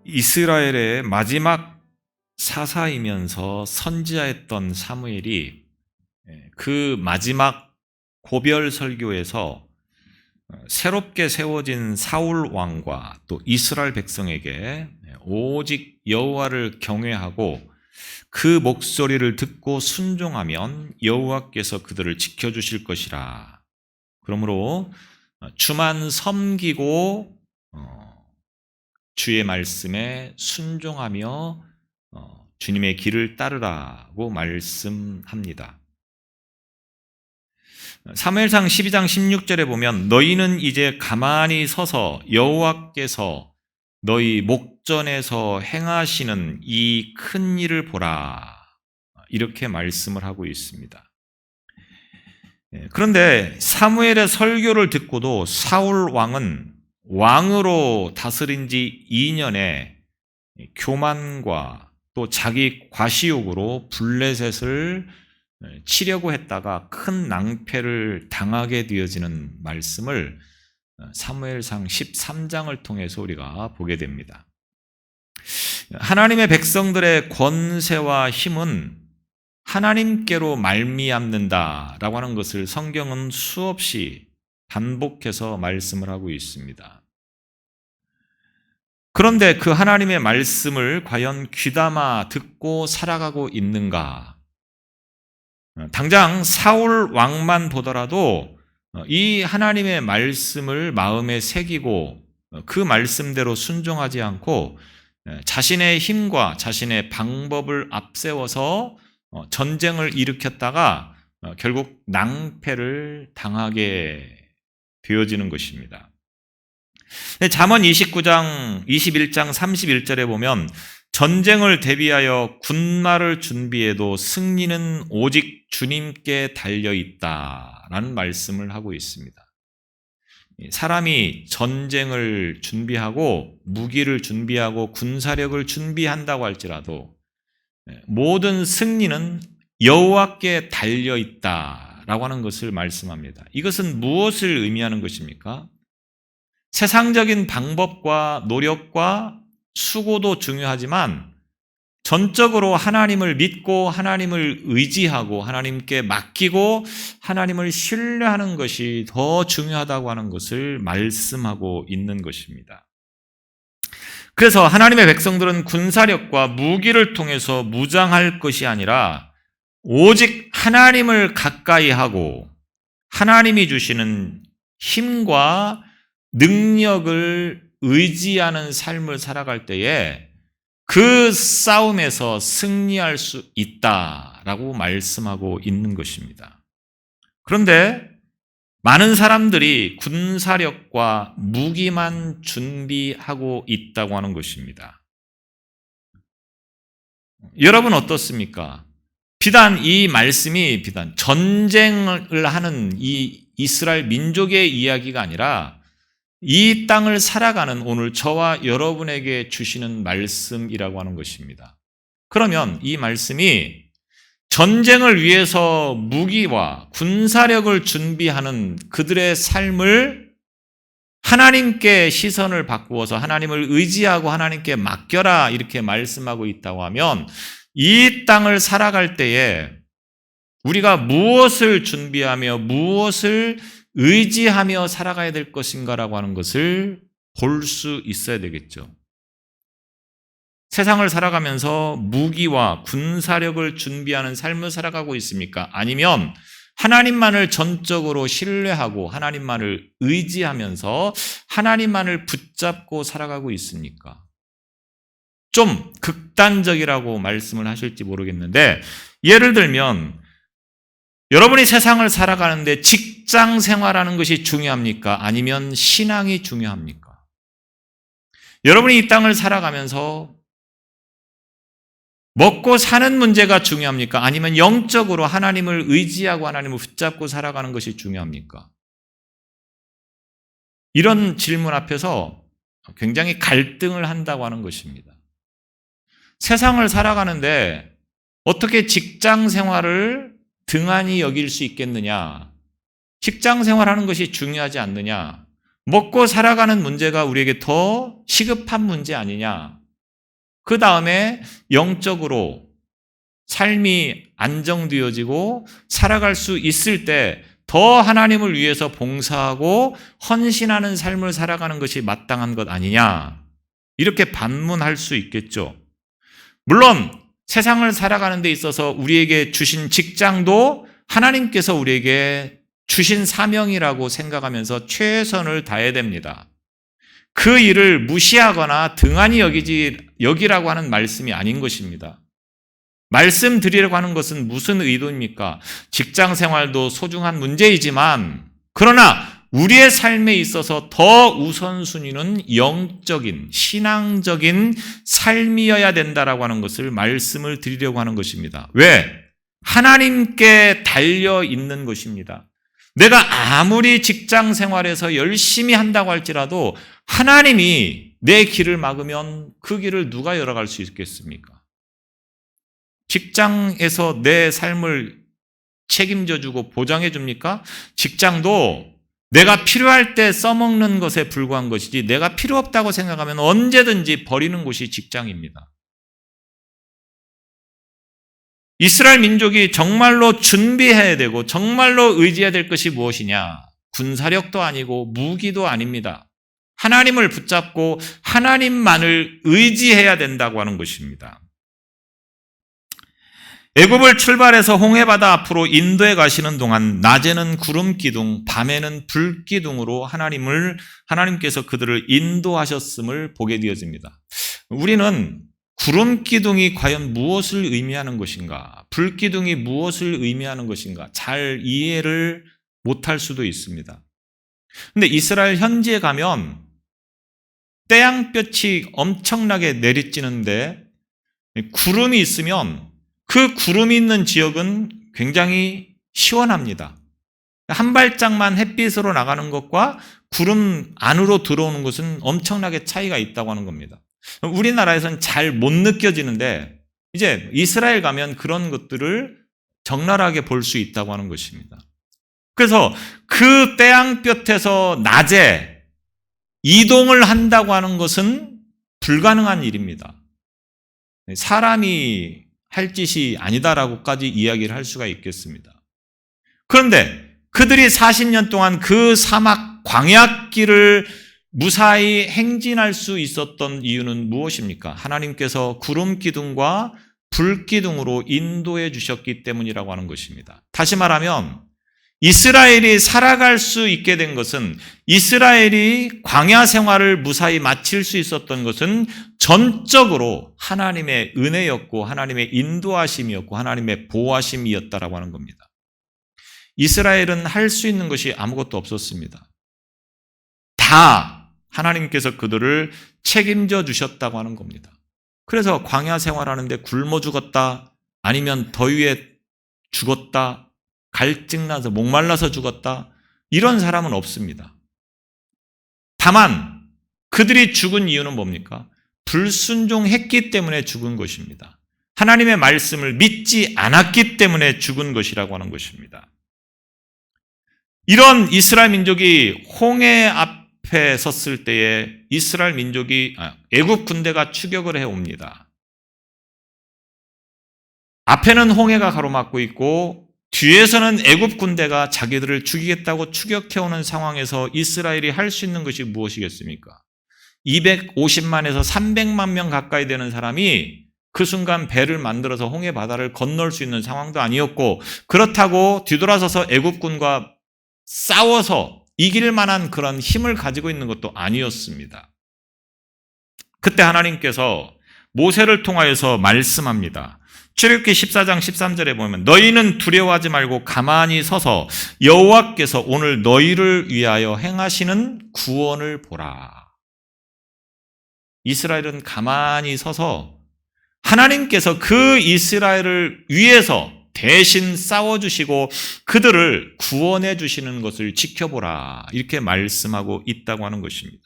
이스라엘의 마지막 사사이면서 선지자였던 사무엘이 그 마지막 고별 설교에서 새롭게 세워진 사울 왕과 또 이스라엘 백성에게 오직 여호와를 경외하고 그 목소리를 듣고 순종하면 여호와께서 그들을 지켜주실 것이라. 그러므로 주만 섬기고 주의 말씀에 순종하며 주님의 길을 따르라고 말씀합니다. 사무엘상 12장 16절에 보면 너희는 이제 가만히 서서 여호와께서 너희 목전에서 행하시는 이 큰 일을 보라, 이렇게 말씀을 하고 있습니다. 그런데 사무엘의 설교를 듣고도 사울 왕은 왕으로 다스린 지 2년에 교만과 또 자기 과시욕으로 블레셋을 치려고 했다가 큰 낭패를 당하게 되어지는 말씀을 사무엘상 13장을 통해서 우리가 보게 됩니다. 하나님의 백성들의 권세와 힘은 하나님께로 말미암는다라고 하는 것을 성경은 수없이 반복해서 말씀을 하고 있습니다. 그런데 그 하나님의 말씀을 과연 귀담아 듣고 살아가고 있는가? 당장 사울 왕만 보더라도 이 하나님의 말씀을 마음에 새기고 그 말씀대로 순종하지 않고 자신의 힘과 자신의 방법을 앞세워서 전쟁을 일으켰다가 결국 낭패를 당하게 되어지는 것입니다. 잠언 29장, 21장 31절에 보면 전쟁을 대비하여 군마를 준비해도 승리는 오직 주님께 달려있다라는 말씀을 하고 있습니다. 사람이 전쟁을 준비하고 무기를 준비하고 군사력을 준비한다고 할지라도 모든 승리는 여호와께 달려있다라고 하는 것을 말씀합니다. 이것은 무엇을 의미하는 것입니까? 세상적인 방법과 노력과 수고도 중요하지만 전적으로 하나님을 믿고 하나님을 의지하고 하나님께 맡기고 하나님을 신뢰하는 것이 더 중요하다고 하는 것을 말씀하고 있는 것입니다. 그래서 하나님의 백성들은 군사력과 무기를 통해서 무장할 것이 아니라 오직 하나님을 가까이 하고 하나님이 주시는 힘과 능력을 의지하는 삶을 살아갈 때에 그 싸움에서 승리할 수 있다라고 말씀하고 있는 것입니다. 그런데 많은 사람들이 군사력과 무기만 준비하고 있다고 하는 것입니다. 여러분 어떻습니까? 비단 이 말씀이 비단 전쟁을 하는 이 이스라엘 민족의 이야기가 아니라 이 땅을 살아가는 오늘 저와 여러분에게 주시는 말씀이라고 하는 것입니다. 그러면 이 말씀이 전쟁을 위해서 무기와 군사력을 준비하는 그들의 삶을 하나님께 시선을 바꾸어서 하나님을 의지하고 하나님께 맡겨라 이렇게 말씀하고 있다고 하면 이 땅을 살아갈 때에 우리가 무엇을 준비하며 무엇을 의지하며 살아가야 될 것인가라고 하는 것을 볼 수 있어야 되겠죠. 세상을 살아가면서 무기와 군사력을 준비하는 삶을 살아가고 있습니까? 아니면 하나님만을 전적으로 신뢰하고 하나님만을 의지하면서 하나님만을 붙잡고 살아가고 있습니까? 좀 극단적이라고 말씀을 하실지 모르겠는데 예를 들면 여러분이 세상을 살아가는데 직장 생활하는 것이 중요합니까? 아니면 신앙이 중요합니까? 여러분이 이 땅을 살아가면서 먹고 사는 문제가 중요합니까? 아니면 영적으로 하나님을 의지하고 하나님을 붙잡고 살아가는 것이 중요합니까? 이런 질문 앞에서 굉장히 갈등을 한다고 하는 것입니다. 세상을 살아가는데 어떻게 직장 생활을 등한히 여길 수 있겠느냐? 직장 생활하는 것이 중요하지 않느냐? 먹고 살아가는 문제가 우리에게 더 시급한 문제 아니냐? 그 다음에 영적으로 삶이 안정되어지고 살아갈 수 있을 때 더 하나님을 위해서 봉사하고 헌신하는 삶을 살아가는 것이 마땅한 것 아니냐, 이렇게 반문할 수 있겠죠. 물론 세상을 살아가는 데 있어서 우리에게 주신 직장도 하나님께서 우리에게 주신 사명이라고 생각하면서 최선을 다해야 됩니다. 그 일을 무시하거나 등한히 여기라고 하는 말씀이 아닌 것입니다. 말씀드리려고 하는 것은 무슨 의도입니까? 직장 생활도 소중한 문제이지만, 그러나 우리의 삶에 있어서 더 우선순위는 영적인, 신앙적인 삶이어야 된다라고 하는 것을 말씀을 드리려고 하는 것입니다. 왜? 하나님께 달려 있는 것입니다. 내가 아무리 직장 생활에서 열심히 한다고 할지라도 하나님이 내 길을 막으면 그 길을 누가 열어갈 수 있겠습니까? 직장에서 내 삶을 책임져 주고 보장해 줍니까? 직장도 내가 필요할 때 써먹는 것에 불과한 것이지, 내가 필요 없다고 생각하면 언제든지 버리는 곳이 직장입니다. 이스라엘 민족이 정말로 준비해야 되고 정말로 의지해야 될 것이 무엇이냐? 군사력도 아니고 무기도 아닙니다. 하나님을 붙잡고 하나님만을 의지해야 된다고 하는 것입니다. 애굽을 출발해서 홍해바다 앞으로 인도에 가시는 동안 낮에는 구름 기둥, 밤에는 불 기둥으로 하나님께서 그들을 인도하셨음을 보게 되어집니다. 우리는 구름 기둥이 과연 무엇을 의미하는 것인가, 불 기둥이 무엇을 의미하는 것인가 잘 이해를 못할 수도 있습니다. 그런데 이스라엘 현지에 가면 태양볕이 엄청나게 내리쬐는데 구름이 있으면 그 구름이 있는 지역은 굉장히 시원합니다. 한 발짝만 햇빛으로 나가는 것과 구름 안으로 들어오는 것은 엄청나게 차이가 있다고 하는 겁니다. 우리나라에서는 잘 못 느껴지는데 이제 이스라엘 가면 그런 것들을 적나라하게 볼 수 있다고 하는 것입니다. 그래서 그 태양볕에서 낮에 이동을 한다고 하는 것은 불가능한 일입니다. 사람이 할 짓이 아니다라고까지 이야기를 할 수가 있겠습니다. 그런데 그들이 40년 동안 그 사막 광야길을 무사히 행진할 수 있었던 이유는 무엇입니까? 하나님께서 구름 기둥과 불 기둥으로 인도해 주셨기 때문이라고 하는 것입니다. 다시 말하면 이스라엘이 살아갈 수 있게 된 것은, 이스라엘이 광야 생활을 무사히 마칠 수 있었던 것은 전적으로 하나님의 은혜였고 하나님의 인도하심이었고 하나님의 보호하심이었다라고 하는 겁니다. 이스라엘은 할 수 있는 것이 아무것도 없었습니다. 다 하나님께서 그들을 책임져 주셨다고 하는 겁니다. 그래서 광야 생활하는데 굶어 죽었다, 아니면 더위에 죽었다, 갈증나서 목말라서 죽었다, 이런 사람은 없습니다. 다만 그들이 죽은 이유는 뭡니까? 불순종했기 때문에 죽은 것입니다. 하나님의 말씀을 믿지 않았기 때문에 죽은 것이라고 하는 것입니다. 이런 이스라엘 민족이 홍해 앞에 섰을 때에 이스라엘 민족이 애굽 군대가 추격을 해옵니다. 앞에는 홍해가 가로막고 있고 뒤에서는 애굽 군대가 자기들을 죽이겠다고 추격해오는 상황에서 이스라엘이 할 수 있는 것이 무엇이겠습니까? 250만에서 300만 명 가까이 되는 사람이 그 순간 배를 만들어서 홍해 바다를 건널 수 있는 상황도 아니었고, 그렇다고 뒤돌아서서 애굽군과 싸워서 이길 만한 그런 힘을 가지고 있는 것도 아니었습니다. 그때 하나님께서 모세를 통하여서 말씀합니다. 출애굽기 14장 13절에 보면 너희는 두려워하지 말고 가만히 서서 여호와께서 오늘 너희를 위하여 행하시는 구원을 보라. 이스라엘은 가만히 서서 하나님께서 그 이스라엘을 위해서 대신 싸워주시고 그들을 구원해 주시는 것을 지켜보라, 이렇게 말씀하고 있다고 하는 것입니다.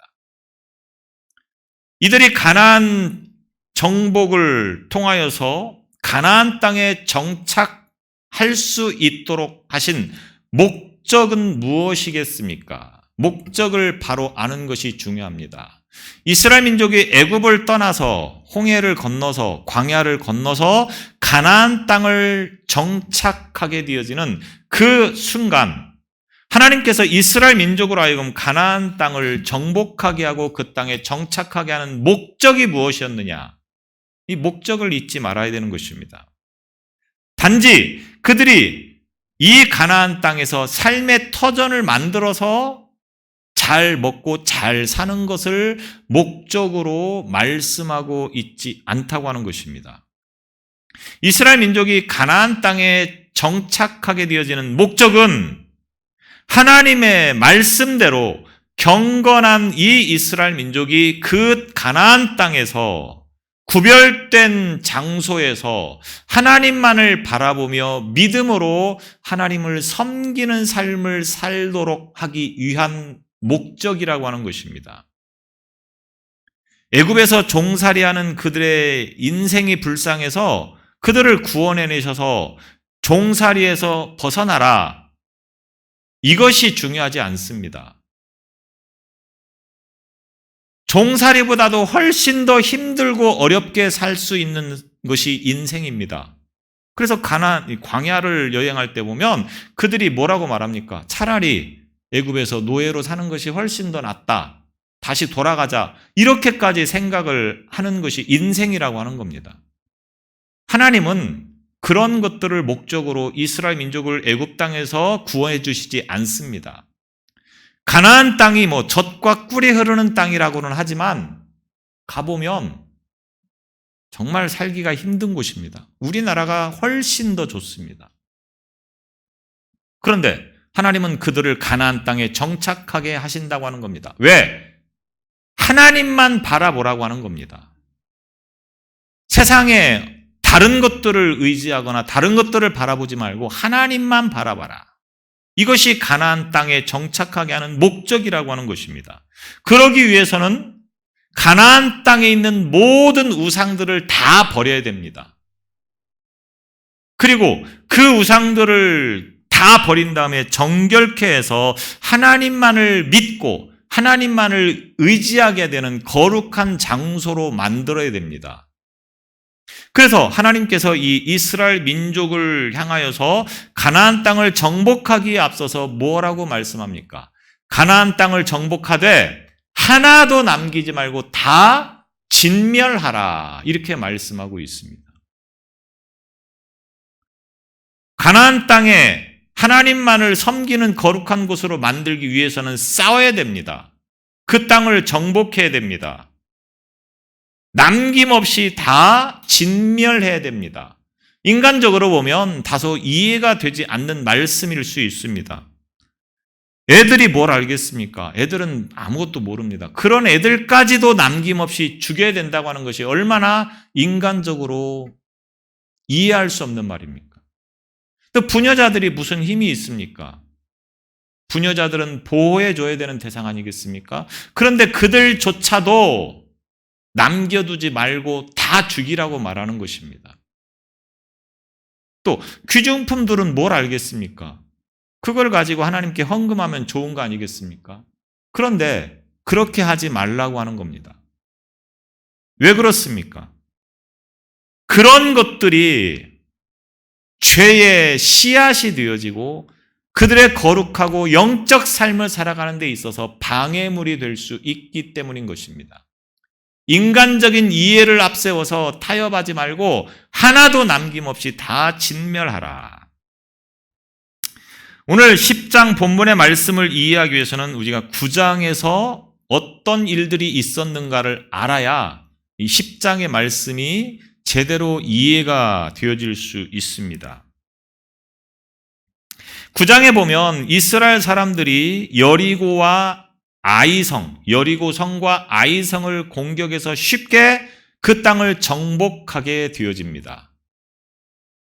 이들이 가나안 정복을 통하여서 가나안 땅에 정착할 수 있도록 하신 목적은 무엇이겠습니까? 목적을 바로 아는 것이 중요합니다. 이스라엘 민족이 애굽을 떠나서 홍해를 건너서 광야를 건너서 가나안 땅을 정착하게 되어지는 그 순간 하나님께서 이스라엘 민족으로 하여금 가나안 땅을 정복하게 하고 그 땅에 정착하게 하는 목적이 무엇이었느냐? 이 목적을 잊지 말아야 되는 것입니다. 단지 그들이 이 가나안 땅에서 삶의 터전을 만들어서 잘 먹고 잘 사는 것을 목적으로 말씀하고 있지 않다고 하는 것입니다. 이스라엘 민족이 가나안 땅에 정착하게 되어지는 목적은 하나님의 말씀대로 경건한 이 이스라엘 민족이 그 가나안 땅에서 구별된 장소에서 하나님만을 바라보며 믿음으로 하나님을 섬기는 삶을 살도록 하기 위한 목적이라고 하는 것입니다. 애굽에서 종살이하는 그들의 인생이 불쌍해서 그들을 구원해내셔서 종살이에서 벗어나라. 이것이 중요하지 않습니다. 종살이보다도 훨씬 더 힘들고 어렵게 살 수 있는 것이 인생입니다. 그래서 광야를 여행할 때 보면 그들이 뭐라고 말합니까? 차라리 애굽에서 노예로 사는 것이 훨씬 더 낫다. 다시 돌아가자. 이렇게까지 생각을 하는 것이 인생이라고 하는 겁니다. 하나님은 그런 것들을 목적으로 이스라엘 민족을 애굽 땅에서 구원해 주시지 않습니다. 가나안 땅이 젖과 꿀이 흐르는 땅이라고는 하지만 가보면 정말 살기가 힘든 곳입니다. 우리나라가 훨씬 더 좋습니다. 그런데 하나님은 그들을 가나안 땅에 정착하게 하신다고 하는 겁니다. 왜? 하나님만 바라보라고 하는 겁니다. 세상에 다른 것들을 의지하거나 다른 것들을 바라보지 말고 하나님만 바라봐라. 이것이 가나안 땅에 정착하게 하는 목적이라고 하는 것입니다. 그러기 위해서는 가나안 땅에 있는 모든 우상들을 다 버려야 됩니다. 그리고 그 우상들을 다 버린 다음에 정결케 해서 하나님만을 믿고 하나님만을 의지하게 되는 거룩한 장소로 만들어야 됩니다. 그래서 하나님께서 이 이스라엘 민족을 향하여서 가나안 땅을 정복하기에 앞서서 뭐라고 말씀합니까? 가나안 땅을 정복하되 하나도 남기지 말고 다 진멸하라. 이렇게 말씀하고 있습니다. 가나안 땅에 하나님만을 섬기는 거룩한 곳으로 만들기 위해서는 싸워야 됩니다. 그 땅을 정복해야 됩니다. 남김없이 다 진멸해야 됩니다. 인간적으로 보면 다소 이해가 되지 않는 말씀일 수 있습니다. 애들이 뭘 알겠습니까? 애들은 아무것도 모릅니다. 그런 애들까지도 남김없이 죽여야 된다고 하는 것이 얼마나 인간적으로 이해할 수 없는 말입니까? 또 부녀자들이 무슨 힘이 있습니까? 부녀자들은 보호해줘야 되는 대상 아니겠습니까? 그런데 그들조차도 남겨두지 말고 다 죽이라고 말하는 것입니다. 또 귀중품들은 뭘 알겠습니까? 그걸 가지고 하나님께 헌금하면 좋은 거 아니겠습니까? 그런데 그렇게 하지 말라고 하는 겁니다. 왜 그렇습니까? 그런 것들이 죄의 씨앗이 되어지고 그들의 거룩하고 영적 삶을 살아가는 데 있어서 방해물이 될 수 있기 때문인 것입니다. 인간적인 이해를 앞세워서 타협하지 말고 하나도 남김없이 다 진멸하라. 오늘 10장 본문의 말씀을 이해하기 위해서는 우리가 9장에서 어떤 일들이 있었는가를 알아야 이 10장의 말씀이 제대로 이해가 되어질 수 있습니다. 9장에 보면 이스라엘 사람들이 여리고 성과 아이성을 공격해서 쉽게 그 땅을 정복하게 되어집니다.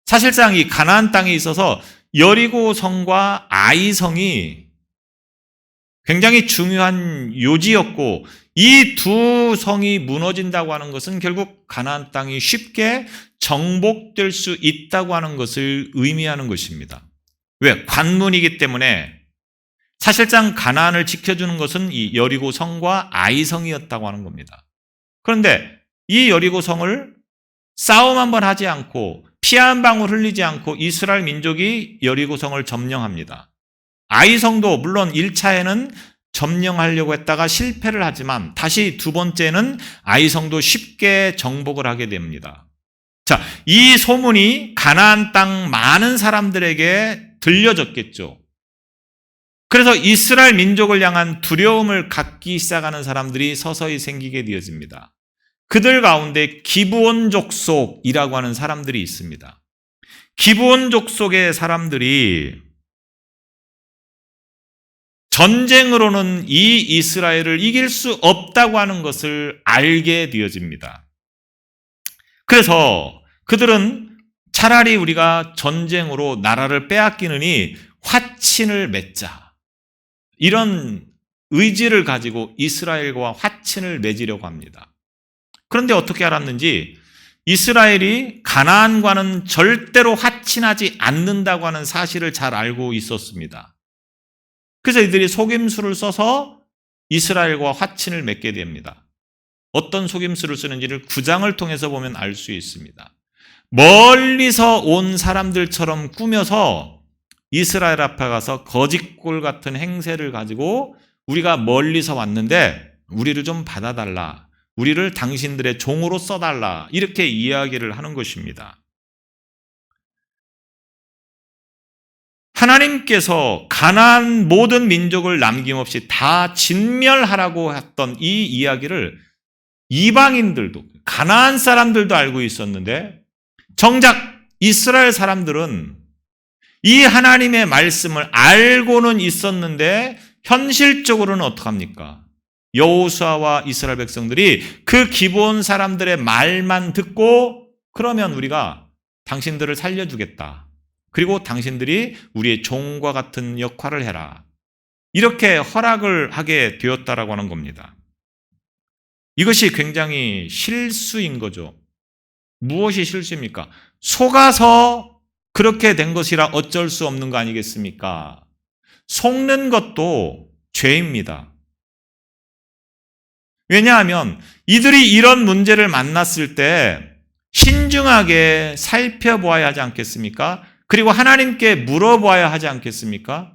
사실상 이 가나안 땅에 있어서 여리고 성과 아이성이 굉장히 중요한 요지였고 이 두 성이 무너진다고 하는 것은 결국 가나안 땅이 쉽게 정복될 수 있다고 하는 것을 의미하는 것입니다. 왜? 관문이기 때문에 사실상 가나안을 지켜주는 것은 이 여리고 성과 아이성이었다고 하는 겁니다. 그런데 이 여리고 성을 싸움 한번 하지 않고 피 한 방울 흘리지 않고 이스라엘 민족이 여리고 성을 점령합니다. 아이성도 물론 1차에는 점령하려고 했다가 실패를 하지만 다시 두 번째는 아이성도 쉽게 정복을 하게 됩니다. 자, 이 소문이 가나안 땅 많은 사람들에게 들려졌겠죠. 그래서 이스라엘 민족을 향한 두려움을 갖기 시작하는 사람들이 서서히 생기게 되어집니다. 그들 가운데 기브온 족속이라고 하는 사람들이 있습니다. 기브온 족속의 사람들이 전쟁으로는 이 이스라엘을 이길 수 없다고 하는 것을 알게 되어집니다. 그래서 그들은 차라리 우리가 전쟁으로 나라를 빼앗기느니 화친을 맺자. 이런 의지를 가지고 이스라엘과 화친을 맺으려고 합니다. 그런데 어떻게 알았는지 이스라엘이 가나안과는 절대로 화친하지 않는다고 하는 사실을 잘 알고 있었습니다. 그래서 이들이 속임수를 써서 이스라엘과 화친을 맺게 됩니다. 어떤 속임수를 쓰는지를 9장을 통해서 보면 알 수 있습니다. 멀리서 온 사람들처럼 꾸며서 이스라엘 앞에 가서 거짓골 같은 행세를 가지고 우리가 멀리서 왔는데 우리를 좀 받아달라. 우리를 당신들의 종으로 써달라. 이렇게 이야기를 하는 것입니다. 하나님께서 가나안 모든 민족을 남김없이 다 진멸하라고 했던 이 이야기를 이방인들도 가나안 사람들도 알고 있었는데 정작 이스라엘 사람들은 이 하나님의 말씀을 알고는 있었는데 현실적으로는 어떡합니까? 여호수아와 이스라엘 백성들이 그 기브온 사람들의 말만 듣고 그러면 우리가 당신들을 살려주겠다. 그리고 당신들이 우리의 종과 같은 역할을 해라. 이렇게 허락을 하게 되었다라고 하는 겁니다. 이것이 굉장히 실수인 거죠. 무엇이 실수입니까? 속아서 그렇게 된 것이라 어쩔 수 없는 거 아니겠습니까? 속는 것도 죄입니다. 왜냐하면 이들이 이런 문제를 만났을 때 신중하게 살펴보아야 하지 않겠습니까? 그리고 하나님께 물어보아야 하지 않겠습니까?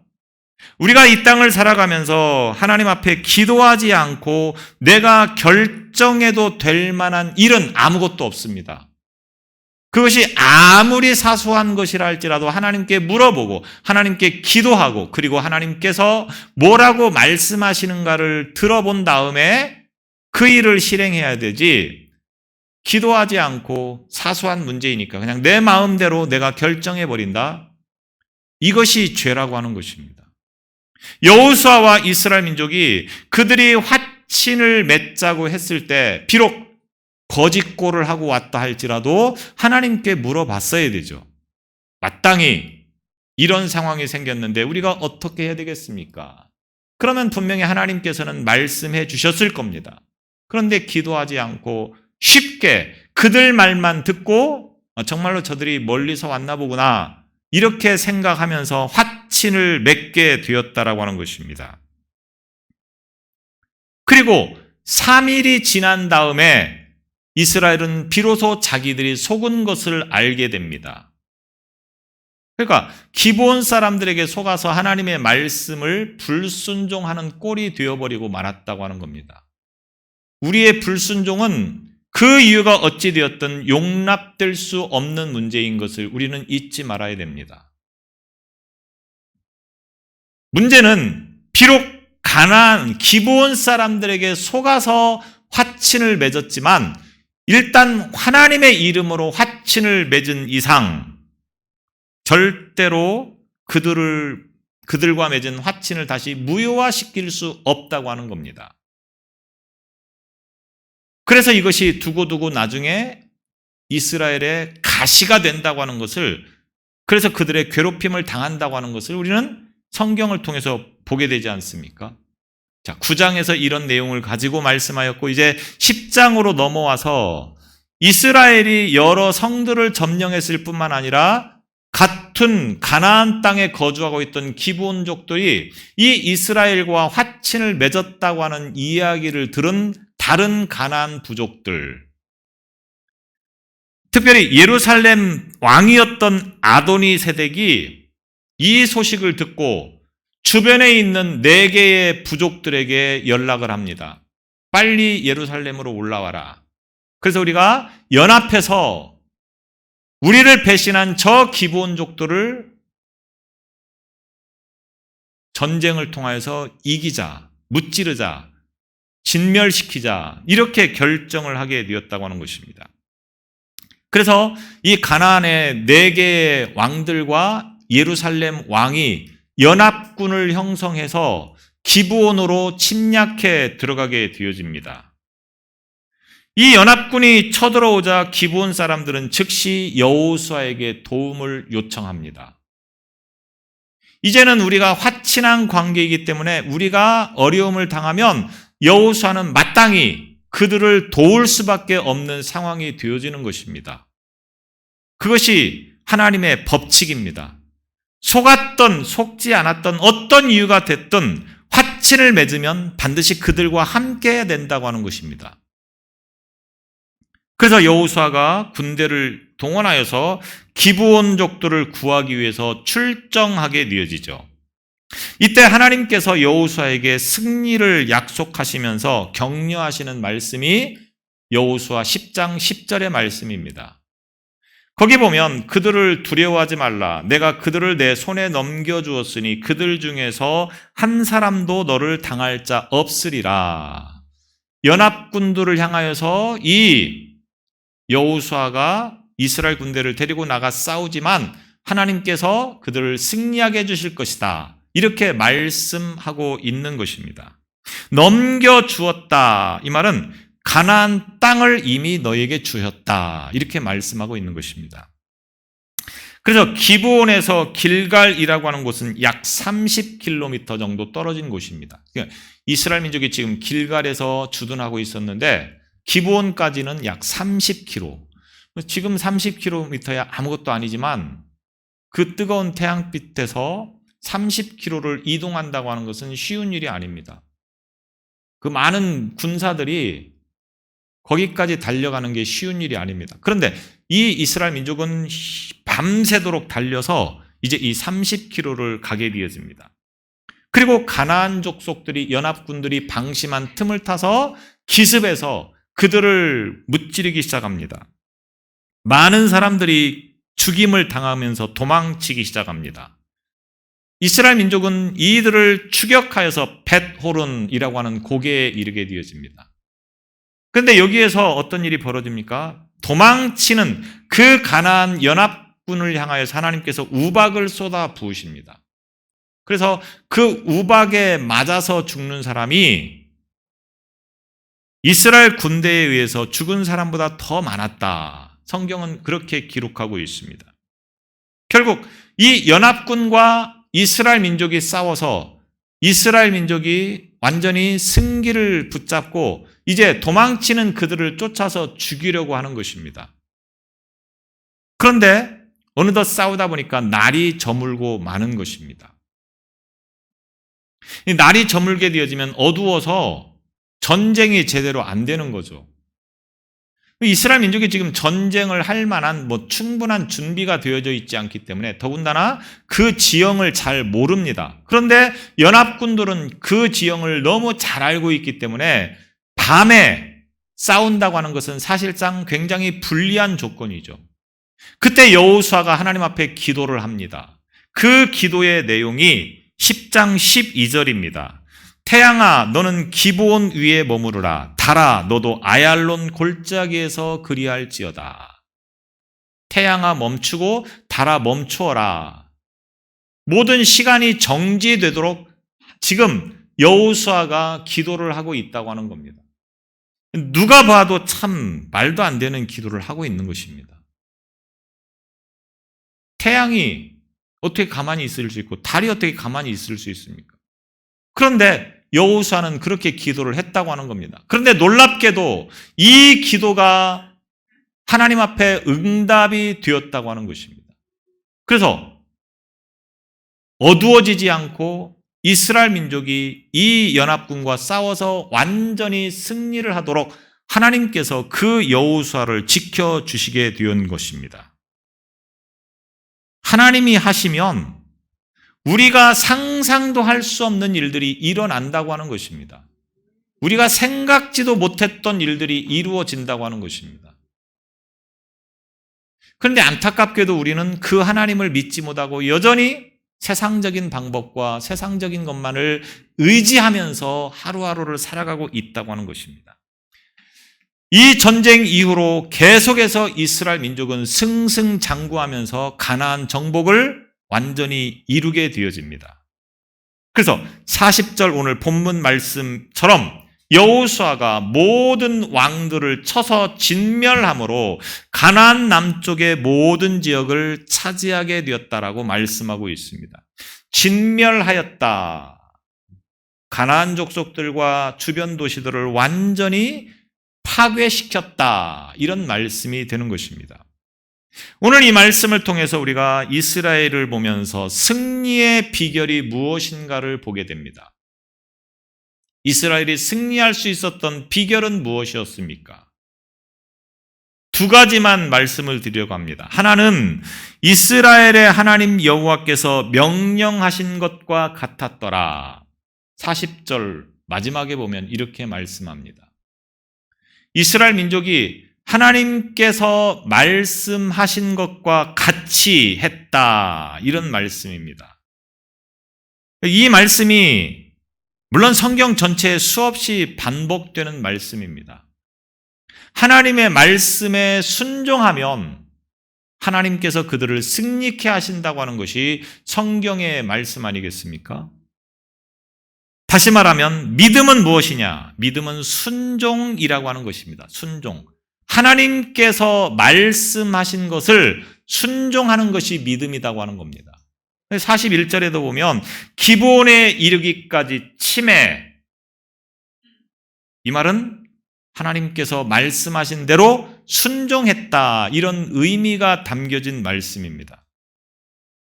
우리가 이 땅을 살아가면서 하나님 앞에 기도하지 않고 내가 결정해도 될 만한 일은 아무것도 없습니다. 그것이 아무리 사소한 것이라 할지라도 하나님께 물어보고 하나님께 기도하고 그리고 하나님께서 뭐라고 말씀하시는가를 들어본 다음에 그 일을 실행해야 되지 기도하지 않고 사소한 문제이니까 그냥 내 마음대로 내가 결정해버린다. 이것이 죄라고 하는 것입니다. 여호수아와 이스라엘 민족이 그들이 화친을 맺자고 했을 때 비록 거짓골을 하고 왔다 할지라도 하나님께 물어봤어야 되죠. 마땅히 이런 상황이 생겼는데 우리가 어떻게 해야 되겠습니까? 그러면 분명히 하나님께서는 말씀해 주셨을 겁니다. 그런데 기도하지 않고 쉽게 그들 말만 듣고 정말로 저들이 멀리서 왔나 보구나 이렇게 생각하면서 화친을 맺게 되었다라고 하는 것입니다. 그리고 3일이 지난 다음에 이스라엘은 비로소 자기들이 속은 것을 알게 됩니다. 그러니까 기브온 사람들에게 속아서 하나님의 말씀을 불순종하는 꼴이 되어버리고 말았다고 하는 겁니다. 우리의 불순종은 그 이유가 어찌 되었든 용납될 수 없는 문제인 것을 우리는 잊지 말아야 됩니다. 문제는 비록 가나안 기브온 사람들에게 속아서 화친을 맺었지만 일단 하나님의 이름으로 화친을 맺은 이상 절대로 그들과 맺은 화친을 다시 무효화시킬 수 없다고 하는 겁니다. 그래서 이것이 두고두고 나중에 이스라엘의 가시가 된다고 하는 것을 그래서 그들의 괴롭힘을 당한다고 하는 것을 우리는 성경을 통해서 보게 되지 않습니까? 자, 9장에서 이런 내용을 가지고 말씀하였고 이제 10장으로 넘어와서 이스라엘이 여러 성들을 점령했을 뿐만 아니라 갓 같은 가나안 땅에 거주하고 있던 기브온족들이 이 이스라엘과 화친을 맺었다고 하는 이야기를 들은 다른 가나안 부족들, 특별히 예루살렘 왕이었던 아도니 세덱이 이 소식을 듣고 주변에 있는 4개의 부족들에게 연락을 합니다. 빨리 예루살렘으로 올라와라. 그래서 우리가 연합해서 우리를 배신한 저 기브온족들을 전쟁을 통하여서 이기자, 무찌르자, 진멸시키자, 이렇게 결정을 하게 되었다고 하는 것입니다. 그래서 이 가나안의 4개의 왕들과 예루살렘 왕이 연합군을 형성해서 기브온으로 침략해 들어가게 되어집니다. 이 연합군이 쳐들어오자 기브온 사람들은 즉시 여호수아에게 도움을 요청합니다. 이제는 우리가 화친한 관계이기 때문에 우리가 어려움을 당하면 여호수아는 마땅히 그들을 도울 수밖에 없는 상황이 되어지는 것입니다. 그것이 하나님의 법칙입니다. 속았던 속지 않았던 어떤 이유가 됐든 화친을 맺으면 반드시 그들과 함께 해야 된다고 하는 것입니다. 그래서 여호수아가 군대를 동원하여서 기브온족들을 구하기 위해서 출정하게 되어지죠. 이때 하나님께서 여호수아에게 승리를 약속하시면서 격려하시는 말씀이 여호수아 10장 10절의 말씀입니다. 거기 보면 그들을 두려워하지 말라. 내가 그들을 내 손에 넘겨주었으니 그들 중에서 한 사람도 너를 당할 자 없으리라. 연합군들을 향하여서 이 여호수아가 이스라엘 군대를 데리고 나가 싸우지만 하나님께서 그들을 승리하게 해주실 것이다. 이렇게 말씀하고 있는 것입니다. 넘겨주었다. 이 말은 가나안 땅을 이미 너에게 주셨다. 이렇게 말씀하고 있는 것입니다. 그래서 기브온에서 길갈이라고 하는 곳은 약 30km 정도 떨어진 곳입니다. 이스라엘 민족이 지금 길갈에서 주둔하고 있었는데 기브온까지는 약 30km. 지금 30km야 아무것도 아니지만 그 뜨거운 태양빛에서 30km를 이동한다고 하는 것은 쉬운 일이 아닙니다. 그 많은 군사들이 거기까지 달려가는 게 쉬운 일이 아닙니다. 그런데 이 이스라엘 민족은 밤새도록 달려서 이제 이 30km를 가게 되어집니다. 그리고 가나안 족속들이 연합군들이 방심한 틈을 타서 기습해서 그들을 무찌르기 시작합니다. 많은 사람들이 죽임을 당하면서 도망치기 시작합니다. 이스라엘 민족은 이들을 추격하여서 벳호론이라고 하는 고개에 이르게 되어집니다. 그런데 여기에서 어떤 일이 벌어집니까? 도망치는 그 가나안 연합군을 향하여서 하나님께서 우박을 쏟아 부으십니다. 그래서 그 우박에 맞아서 죽는 사람이 이스라엘 군대에 의해서 죽은 사람보다 더 많았다. 성경은 그렇게 기록하고 있습니다. 결국 이 연합군과 이스라엘 민족이 싸워서 이스라엘 민족이 완전히 승기를 붙잡고 이제 도망치는 그들을 쫓아서 죽이려고 하는 것입니다. 그런데 어느덧 싸우다 보니까 날이 저물고 마는 것입니다. 이 날이 저물게 되어지면 어두워서 전쟁이 제대로 안 되는 거죠. 이스라엘 민족이 지금 전쟁을 할 만한 충분한 준비가 되어져 있지 않기 때문에 더군다나 그 지형을 잘 모릅니다. 그런데 연합군들은 그 지형을 너무 잘 알고 있기 때문에 밤에 싸운다고 하는 것은 사실상 굉장히 불리한 조건이죠. 그때 여호수아가 하나님 앞에 기도를 합니다. 그 기도의 내용이 10장 12절입니다. 태양아 너는 기브온 위에 머무르라. 달아 너도 아얄론 골짜기에서 그리할지어다. 태양아 멈추고 달아 멈추어라. 모든 시간이 정지되도록 지금 여호수아가 기도를 하고 있다고 하는 겁니다. 누가 봐도 참 말도 안 되는 기도를 하고 있는 것입니다. 태양이 어떻게 가만히 있을 수 있고 달이 어떻게 가만히 있을 수 있습니까? 그런데 여호수아는 그렇게 기도를 했다고 하는 겁니다. 그런데 놀랍게도 이 기도가 하나님 앞에 응답이 되었다고 하는 것입니다. 그래서 어두워지지 않고 이스라엘 민족이 이 연합군과 싸워서 완전히 승리를 하도록 하나님께서 그 여호수아를 지켜주시게 된 것입니다. 하나님이 하시면 우리가 상상도 할 수 없는 일들이 일어난다고 하는 것입니다. 우리가 생각지도 못했던 일들이 이루어진다고 하는 것입니다. 그런데 안타깝게도 우리는 그 하나님을 믿지 못하고 여전히 세상적인 방법과 세상적인 것만을 의지하면서 하루하루를 살아가고 있다고 하는 것입니다. 이 전쟁 이후로 계속해서 이스라엘 민족은 승승장구하면서 가나안 정복을 완전히 이루게 되어집니다. 그래서 40절 오늘 본문 말씀처럼 여호수아가 모든 왕들을 쳐서 진멸함으로 가나안 남쪽의 모든 지역을 차지하게 되었다라고 말씀하고 있습니다. 진멸하였다. 가나안 족속들과 주변 도시들을 완전히 파괴시켰다. 이런 말씀이 되는 것입니다. 오늘 이 말씀을 통해서 우리가 이스라엘을 보면서 승리의 비결이 무엇인가를 보게 됩니다. 이스라엘이 승리할 수 있었던 비결은 무엇이었습니까? 두 가지만 말씀을 드리려고 합니다. 하나는 이스라엘의 하나님 여호와께서 명령하신 것과 같았더라. 40절 마지막에 보면 이렇게 말씀합니다. 이스라엘 민족이 하나님께서 말씀하신 것과 같이 했다. 이런 말씀입니다. 이 말씀이 물론 성경 전체에 수없이 반복되는 말씀입니다. 하나님의 말씀에 순종하면 하나님께서 그들을 승리케 하신다고 하는 것이 성경의 말씀 아니겠습니까? 다시 말하면 믿음은 무엇이냐? 믿음은 순종이라고 하는 것입니다. 순종. 하나님께서 말씀하신 것을 순종하는 것이 믿음이라고 하는 겁니다. 41절에도 보면 기본에 이르기까지 치매, 이 말은 하나님께서 말씀하신 대로 순종했다, 이런 의미가 담겨진 말씀입니다.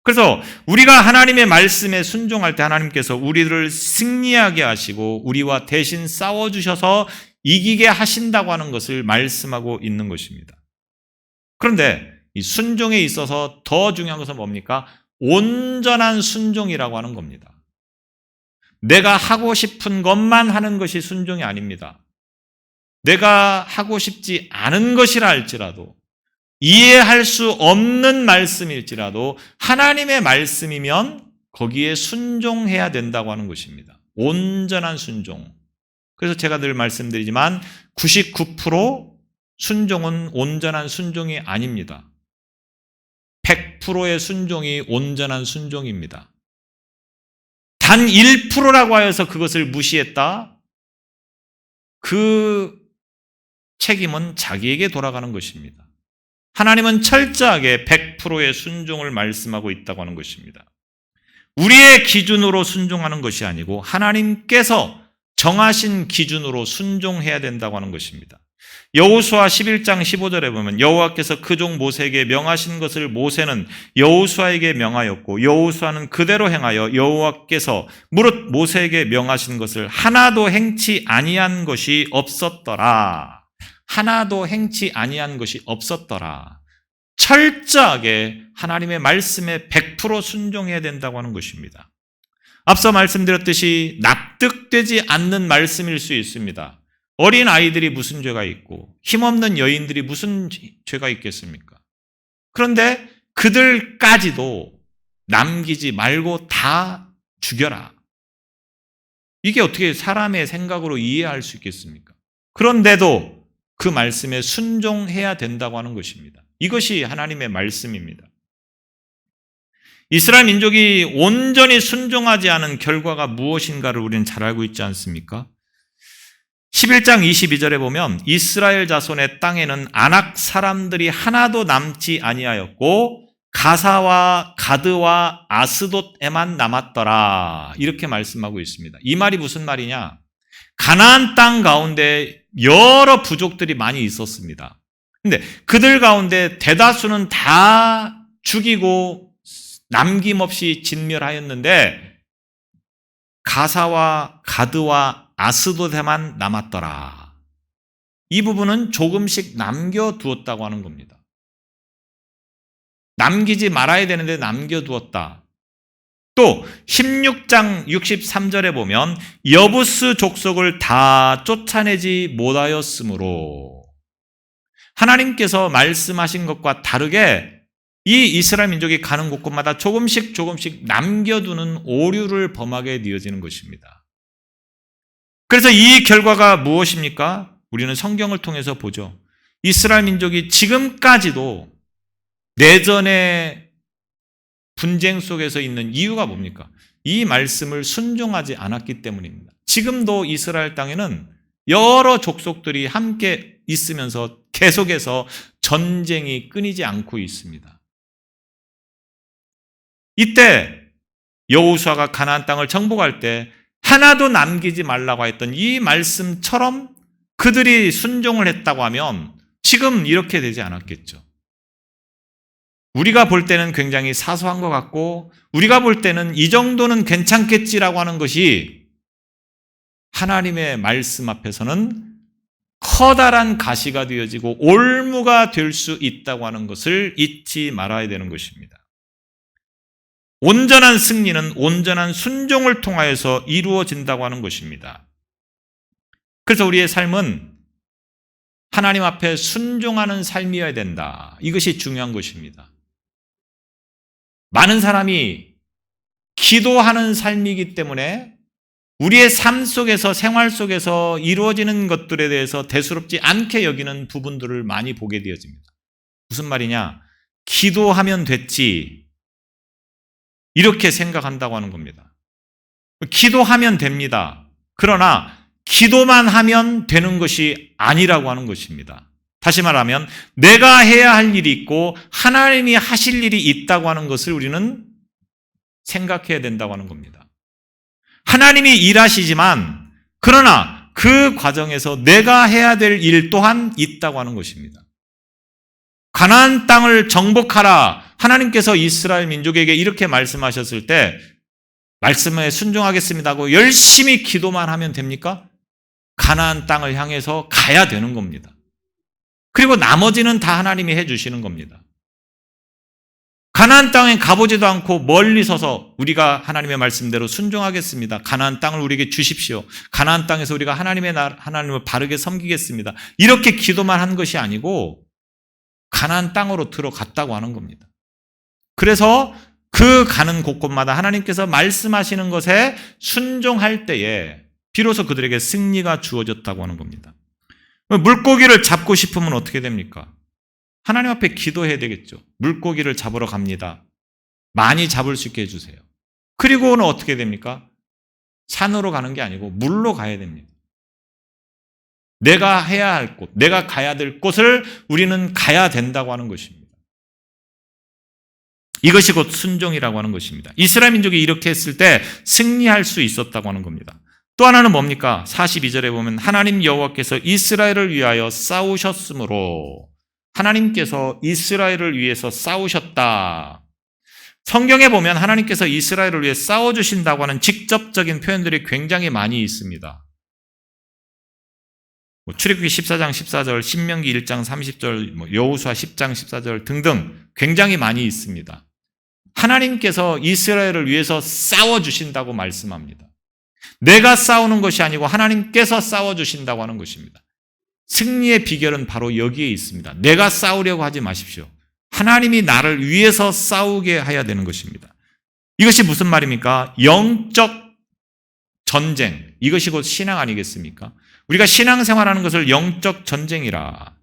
그래서 우리가 하나님의 말씀에 순종할 때 하나님께서 우리를 승리하게 하시고 우리와 대신 싸워주셔서 이기게 하신다고 하는 것을 말씀하고 있는 것입니다. 그런데 이 순종에 있어서 더 중요한 것은 뭡니까? 온전한 순종이라고 하는 겁니다. 내가 하고 싶은 것만 하는 것이 순종이 아닙니다. 내가 하고 싶지 않은 것이라 할지라도, 이해할 수 없는 말씀일지라도 하나님의 말씀이면 거기에 순종해야 된다고 하는 것입니다. 온전한 순종. 그래서 제가 늘 말씀드리지만 99% 순종은 온전한 순종이 아닙니다. 100%의 순종이 온전한 순종입니다. 단 1%라고 하여서 그것을 무시했다? 그 책임은 자기에게 돌아가는 것입니다. 하나님은 철저하게 100%의 순종을 말씀하고 있다고 하는 것입니다. 우리의 기준으로 순종하는 것이 아니고 하나님께서 정하신 기준으로 순종해야 된다고 하는 것입니다. 여호수아 11장 15절에 보면 여호와께서 그 종 모세에게 명하신 것을 모세는 여호수아에게 명하였고 여호수아는 그대로 행하여 여호와께서 무릇 모세에게 명하신 것을 하나도 행치 아니한 것이 없었더라. 하나도 행치 아니한 것이 없었더라. 철저하게 하나님의 말씀에 100% 순종해야 된다고 하는 것입니다. 앞서 말씀드렸듯이 납득되지 않는 말씀일 수 있습니다. 어린 아이들이 무슨 죄가 있고 힘없는 여인들이 무슨 죄가 있겠습니까? 그런데 그들까지도 남기지 말고 다 죽여라. 이게 어떻게 사람의 생각으로 이해할 수 있겠습니까? 그런데도 그 말씀에 순종해야 된다고 하는 것입니다. 이것이 하나님의 말씀입니다. 이스라엘 민족이 온전히 순종하지 않은 결과가 무엇인가를 우리는 잘 알고 있지 않습니까? 11장 22절에 보면 이스라엘 자손의 땅에는 아낙 사람들이 하나도 남지 아니하였고 가사와 가드와 아스돗에만 남았더라. 이렇게 말씀하고 있습니다. 이 말이 무슨 말이냐? 가나안 땅 가운데 여러 부족들이 많이 있었습니다. 근데 그들 가운데 대다수는 다 죽이고 남김없이 진멸하였는데 가사와 가드와 아스도데만 남았더라. 이 부분은 조금씩 남겨두었다고 하는 겁니다. 남기지 말아야 되는데 남겨두었다. 또 16장 63절에 보면 여부스 족속을 다 쫓아내지 못하였으므로 하나님께서 말씀하신 것과 다르게 이 이스라엘 민족이 가는 곳곳마다 조금씩 남겨두는 오류를 범하게 되어지는 것입니다. 그래서 이 결과가 무엇입니까? 우리는 성경을 통해서 보죠. 이스라엘 민족이 지금까지도 내전의 분쟁 속에서 있는 이유가 뭡니까? 이 말씀을 순종하지 않았기 때문입니다. 지금도 이스라엘 땅에는 여러 족속들이 함께 있으면서 계속해서 전쟁이 끊이지 않고 있습니다. 이때 여호수아가 가나안 땅을 정복할 때 하나도 남기지 말라고 했던 이 말씀처럼 그들이 순종을 했다고 하면 지금 이렇게 되지 않았겠죠. 우리가 볼 때는 굉장히 사소한 것 같고 우리가 볼 때는 이 정도는 괜찮겠지라고 하는 것이 하나님의 말씀 앞에서는 커다란 가시가 되어지고 올무가 될 수 있다고 하는 것을 잊지 말아야 되는 것입니다. 온전한 승리는 온전한 순종을 통하여서 이루어진다고 하는 것입니다. 그래서 우리의 삶은 하나님 앞에 순종하는 삶이어야 된다. 이것이 중요한 것입니다. 많은 사람이 기도하는 삶이기 때문에 우리의 삶 속에서 생활 속에서 이루어지는 것들에 대해서 대수롭지 않게 여기는 부분들을 많이 보게 되어집니다. 무슨 말이냐? 기도하면 됐지. 이렇게 생각한다고 하는 겁니다. 기도하면 됩니다. 그러나 기도만 하면 되는 것이 아니라고 하는 것입니다. 다시 말하면 내가 해야 할 일이 있고 하나님이 하실 일이 있다고 하는 것을 우리는 생각해야 된다고 하는 겁니다. 하나님이 일하시지만 그러나 그 과정에서 내가 해야 될 일 또한 있다고 하는 것입니다. 가나안 땅을 정복하라. 하나님께서 이스라엘 민족에게 이렇게 말씀하셨을 때 말씀에 순종하겠습니다 하고 열심히 기도만 하면 됩니까? 가나안 땅을 향해서 가야 되는 겁니다. 그리고 나머지는 다 하나님이 해주시는 겁니다. 가나안 땅에 가보지도 않고 멀리 서서 우리가 하나님의 말씀대로 순종하겠습니다. 가나안 땅을 우리에게 주십시오. 가나안 땅에서 우리가 하나님을 바르게 섬기겠습니다. 이렇게 기도만 한 것이 아니고 가나안 땅으로 들어갔다고 하는 겁니다. 그래서 그 가는 곳곳마다 하나님께서 말씀하시는 것에 순종할 때에 비로소 그들에게 승리가 주어졌다고 하는 겁니다. 물고기를 잡고 싶으면 어떻게 됩니까? 하나님 앞에 기도해야 되겠죠. 물고기를 잡으러 갑니다. 많이 잡을 수 있게 해주세요. 그리고는 어떻게 됩니까? 산으로 가는 게 아니고 물로 가야 됩니다. 내가 해야 할 곳, 내가 가야 될 곳을 우리는 가야 된다고 하는 것입니다. 이것이 곧 순종이라고 하는 것입니다. 이스라엘 민족이 이렇게 했을 때 승리할 수 있었다고 하는 겁니다. 또 하나는 뭡니까? 42절에 보면 하나님 여호와께서 이스라엘을 위하여 싸우셨으므로 하나님께서 이스라엘을 위해서 싸우셨다. 성경에 보면 하나님께서 이스라엘을 위해 싸워주신다고 하는 직접적인 표현들이 굉장히 많이 있습니다. 출애굽기 14장 14절, 신명기 1장 30절, 여호수아 10장 14절 등등 굉장히 많이 있습니다. 하나님께서 이스라엘을 위해서 싸워주신다고 말씀합니다. 내가 싸우는 것이 아니고 하나님께서 싸워주신다고 하는 것입니다. 승리의 비결은 바로 여기에 있습니다. 내가 싸우려고 하지 마십시오. 하나님이 나를 위해서 싸우게 해야 되는 것입니다. 이것이 무슨 말입니까? 영적 전쟁. 이것이 곧 신앙 아니겠습니까? 우리가 신앙생활하는 것을 영적 전쟁이라.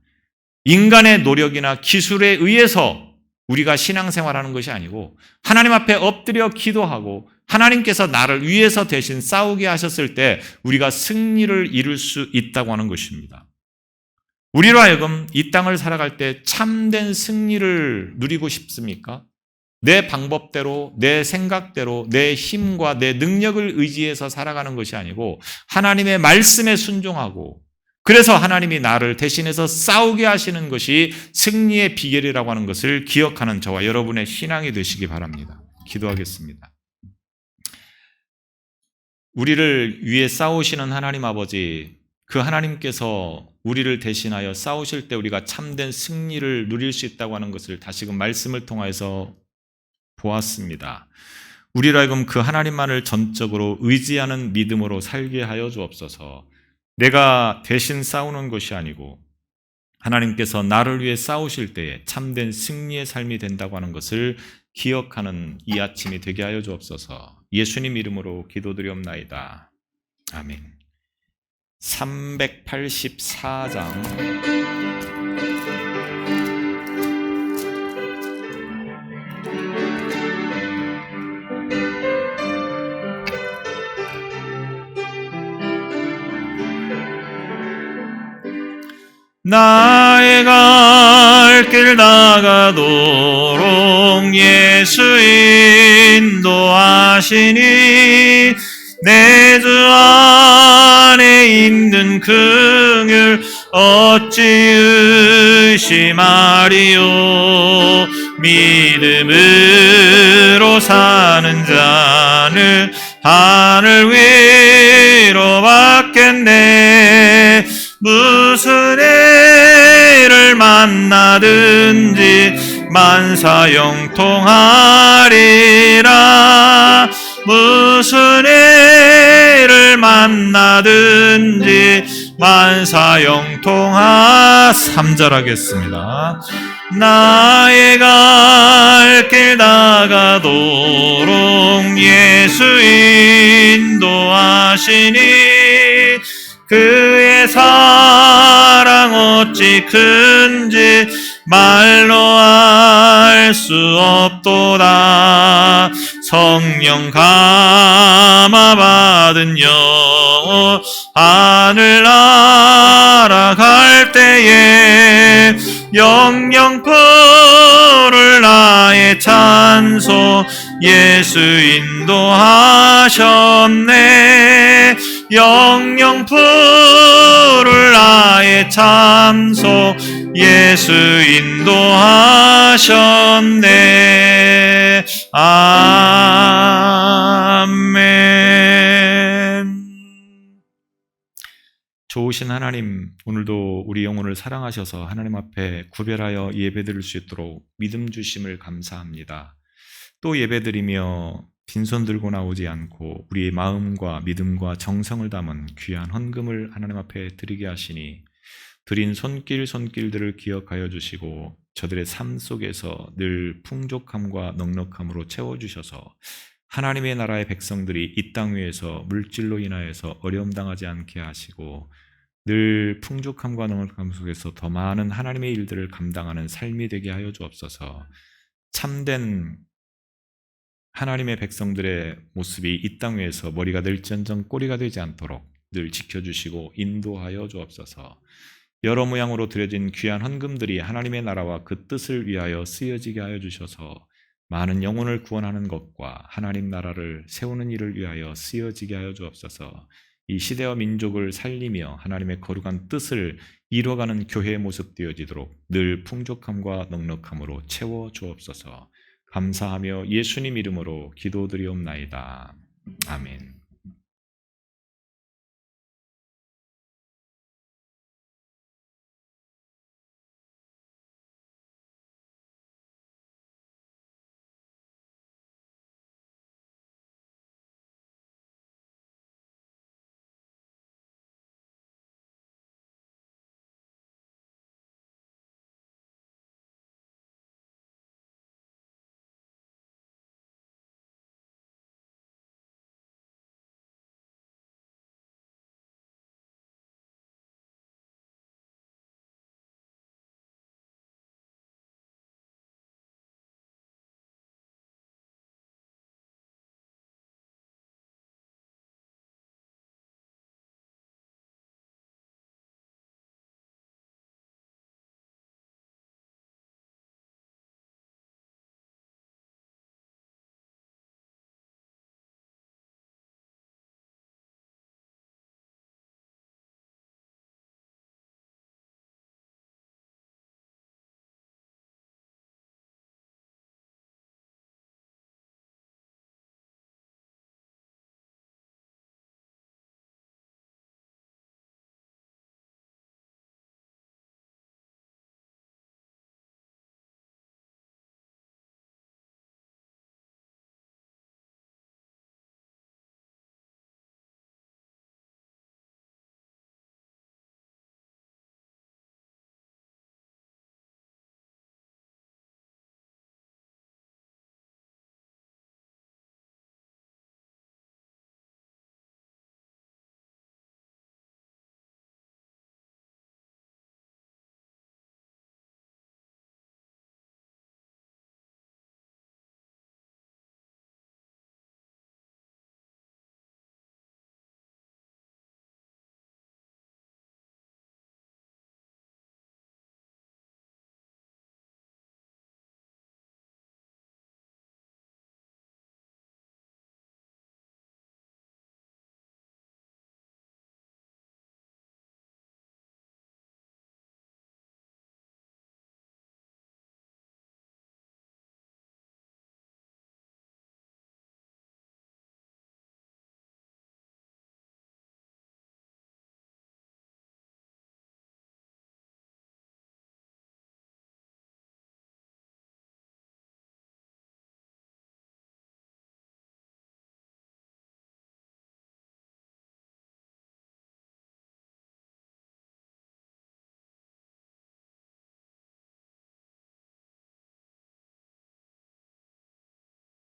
인간의 노력이나 기술에 의해서 우리가 신앙생활하는 것이 아니고 하나님 앞에 엎드려 기도하고 하나님께서 나를 위해서 대신 싸우게 하셨을 때 우리가 승리를 이룰 수 있다고 하는 것입니다. 우리로 하여금 이 땅을 살아갈 때 참된 승리를 누리고 싶습니까? 내 방법대로, 내 생각대로, 내 힘과 내 능력을 의지해서 살아가는 것이 아니고 하나님의 말씀에 순종하고 그래서 하나님이 나를 대신해서 싸우게 하시는 것이 승리의 비결이라고 하는 것을 기억하는 저와 여러분의 신앙이 되시기 바랍니다. 기도하겠습니다. 우리를 위해 싸우시는 하나님 아버지, 그 하나님께서 우리를 대신하여 싸우실 때 우리가 참된 승리를 누릴 수 있다고 하는 것을 다시금 말씀을 통해서 보았습니다. 우리로 하여금 그 하나님만을 전적으로 의지하는 믿음으로 살게 하여 주옵소서. 내가 대신 싸우는 것이 아니고 하나님께서 나를 위해 싸우실 때에 참된 승리의 삶이 된다고 하는 것을 기억하는 이 아침이 되게 하여 주옵소서. 예수님 이름으로 기도드리옵나이다. 아멘. 384장 나의 갈 길 나가도록 예수 인도하시니 내 주 안에 있는 긍휼 어찌 의심하리요. 믿음으로 사는 자는 하늘 위로 받겠네. 무슨 일을 만나든지 만사형통하리라. 무슨 일을 만나든지 만사형통하. 3절 하겠습니다. 나의 갈 길 나가도록 예수 인도하시니 그의 사랑 어찌 큰지 말로 알 수 없도다. 성령 감화 받은 영혼 하늘 날아갈 때에 영영 부를 나의 찬송 예수 인도하셨네. 영영 부를 나의 찬송 예수 인도하셨네. 아멘. 좋으신 하나님, 오늘도 우리 영혼을 사랑하셔서 하나님 앞에 구별하여 예배드릴 수 있도록 믿음 주심을 감사합니다. 또 예배드리며 빈손 들고 나오지 않고 우리의 마음과 믿음과 정성을 담은 귀한 헌금을 하나님 앞에 드리게 하시니 드린 손길들을 기억하여 주시고 저들의 삶 속에서 늘 풍족함과 넉넉함으로 채워주셔서 하나님의 나라의 백성들이 이 땅 위에서 물질로 인하여서 어려움 당하지 않게 하시고 늘 풍족함과 넉넉함 속에서 더 많은 하나님의 일들을 감당하는 삶이 되게 하여 주옵소서. 참된 하나님의 백성들의 모습이 이 땅 위에서 머리가 될지언정 꼬리가 되지 않도록 늘 지켜주시고 인도하여 주옵소서. 여러 모양으로 드려진 귀한 헌금들이 하나님의 나라와 그 뜻을 위하여 쓰여지게 하여 주셔서 많은 영혼을 구원하는 것과 하나님 나라를 세우는 일을 위하여 쓰여지게 하여 주옵소서. 이 시대와 민족을 살리며 하나님의 거룩한 뜻을 이뤄가는 교회의 모습 되어지도록 늘 풍족함과 넉넉함으로 채워 주옵소서. 감사하며 예수님 이름으로 기도드리옵나이다. 아멘.